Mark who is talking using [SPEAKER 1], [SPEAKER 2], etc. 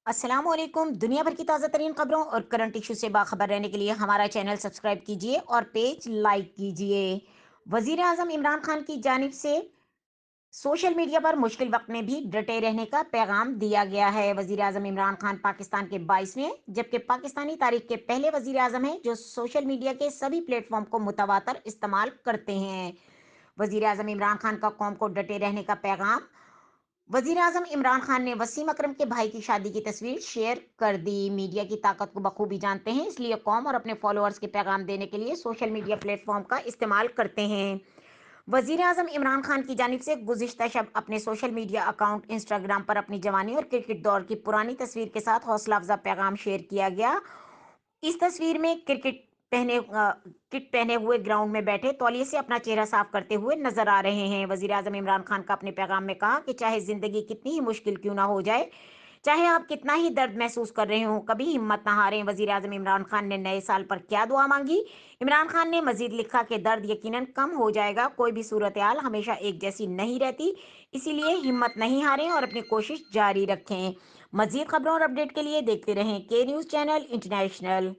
[SPEAKER 1] अस्सलाम वालेकुम। दुनिया भर की ताज़ा तरीन खबरों और करंट इशू से बाखबर रहने के लिए हमारा चैनल सब्सक्राइब कीजिए और पेज लाइक कीजिए। वजीर आजम इमरान खान की जानिब से सोशल मीडिया पर मुश्किल वक्त में भी डटे रहने का पैगाम दिया गया है। वजीर आजम इमरान खान पाकिस्तान के 22वें जबकि पाकिस्तानी तारीख के पहले वजीर आजम हैं जो सोशल मीडिया के सभी प्लेटफॉर्म को मुतवातर इस्तेमाल करते हैं। वजीर आजम इमरान खान का कौम को डटे रहने का पैगाम। वजीर आजम इमरान खान ने वसीम अकरम के भाई की शादी की तस्वीर शेयर कर दी। मीडिया की ताकत को बखूबी जानते हैं, इसलिए कौम और अपने फॉलोअर्स के पैगाम देने के लिए सोशल मीडिया प्लेटफॉर्म का इस्तेमाल करते हैं। वजीर आजम इमरान खान की जानिब से गुज़िश्ता शब अपने सोशल मीडिया अकाउंट इंस्टाग्राम पर अपनी जवानी और क्रिकेट दौर की पुरानी तस्वीर के साथ हौसला अफजा पैगाम शेयर किया गया। इस तस्वीर में किट पहने हुए ग्राउंड में बैठे तौलिए से अपना चेहरा साफ करते हुए नजर आ रहे हैं। वजीर आजम इमरान खान का अपने पैगाम में कहा कि चाहे जिंदगी कितनी ही मुश्किल क्यों ना हो जाए, चाहे आप कितना ही दर्द महसूस कर रहे हो, कभी हिम्मत ना हारें। वजीर आजम इमरान खान ने नए साल पर क्या दुआ मांगी? इमरान खान ने मजीद लिखा कि दर्द यकीनन कम हो जाएगा, कोई भी सूरत हाल हमेशा एक जैसी नहीं रहती, इसीलिए हिम्मत नहीं हारें और अपनी कोशिश जारी रखें। मजीद खबरों और अपडेट के लिए देखते रहें के न्यूज़ चैनल इंटरनेशनल।